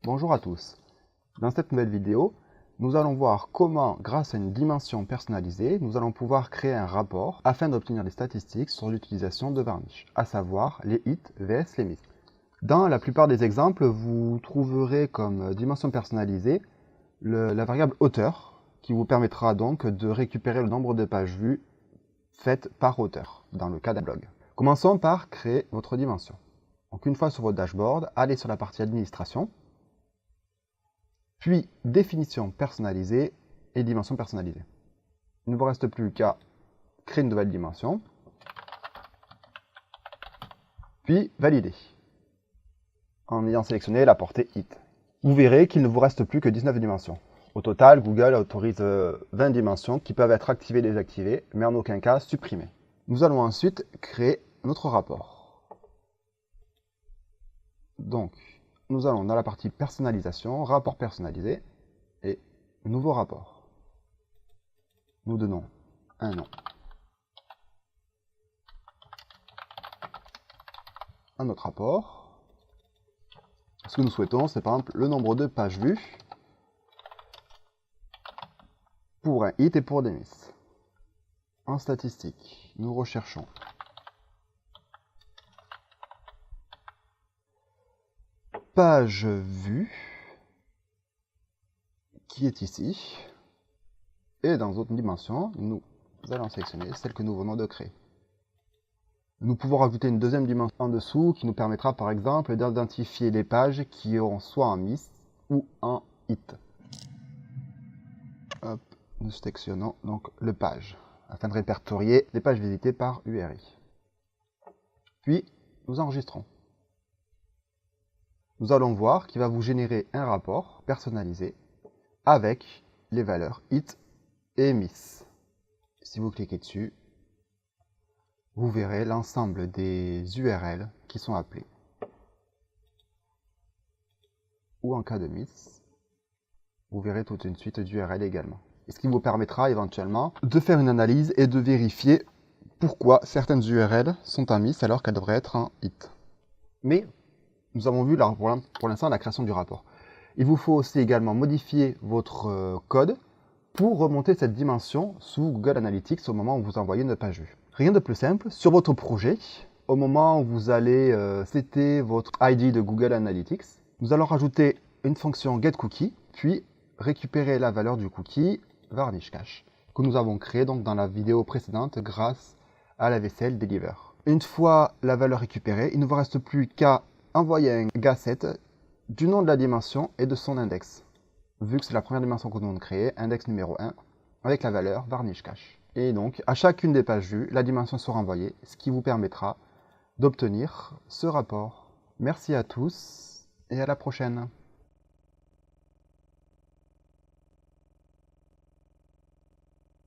Bonjour à tous. Dans cette nouvelle vidéo, nous allons voir comment, grâce à une dimension personnalisée, nous allons pouvoir créer un rapport afin d'obtenir des statistiques sur l'utilisation de Varnish, à savoir les hits vs les miss. Dans la plupart des exemples, vous trouverez comme dimension personnalisée la variable auteur, qui vous permettra donc de récupérer le nombre de pages vues faites par auteur, dans le cas d'un blog. Commençons par créer votre dimension. Donc une fois sur votre dashboard, allez sur la partie administration, puis définition personnalisée et dimension personnalisée. Il ne vous reste plus qu'à créer une nouvelle dimension, puis valider, en ayant sélectionné la portée hit. Vous verrez qu'il ne vous reste plus que 19 dimensions. Au total, Google autorise 20 dimensions qui peuvent être activées et désactivées, mais en aucun cas supprimées. Nous allons ensuite créer notre rapport. Donc, nous allons dans la partie personnalisation, rapport personnalisé et nouveau rapport. Nous donnons un nom à notre rapport. Ce que nous souhaitons, c'est par exemple le nombre de pages vues pour un hit et pour des miss. En statistique, nous recherchons page vue qui est ici, et dans d'autres dimensions, nous allons sélectionner celle que nous venons de créer. Nous pouvons rajouter une deuxième dimension en dessous qui nous permettra par exemple d'identifier les pages qui auront soit un miss ou un hit. Hop, nous sélectionnons donc le page afin de répertorier les pages visitées par URI. Puis nous enregistrons. Nous allons voir qu'il va vous générer un rapport personnalisé avec les valeurs hit et miss. Si vous cliquez dessus, vous verrez l'ensemble des URL qui sont appelées. Ou en cas de miss, vous verrez toute une suite d'URL également. Et ce qui vous permettra éventuellement de faire une analyse et de vérifier pourquoi certaines URL sont en miss alors qu'elles devraient être en hit. Mais nous avons vu pour l'instant la création du rapport. Il vous faut aussi également modifier votre code pour remonter cette dimension sous Google Analytics au moment où vous envoyez une page vue. Rien de plus simple, sur votre projet, au moment où vous allez setter votre ID de Google Analytics, nous allons rajouter une fonction getCookie, puis récupérer la valeur du cookie VarnishCache, que nous avons créé donc dans la vidéo précédente grâce à la vaisselle Deliver. Une fois la valeur récupérée, il ne vous reste plus qu'à envoyer un gasset du nom de la dimension et de son index. Vu que c'est la première dimension que nous avons créée, index numéro 1, avec la valeur VarnishCache. Et donc, à chacune des pages vues, la dimension sera envoyée, ce qui vous permettra d'obtenir ce rapport. Merci à tous et à la prochaine.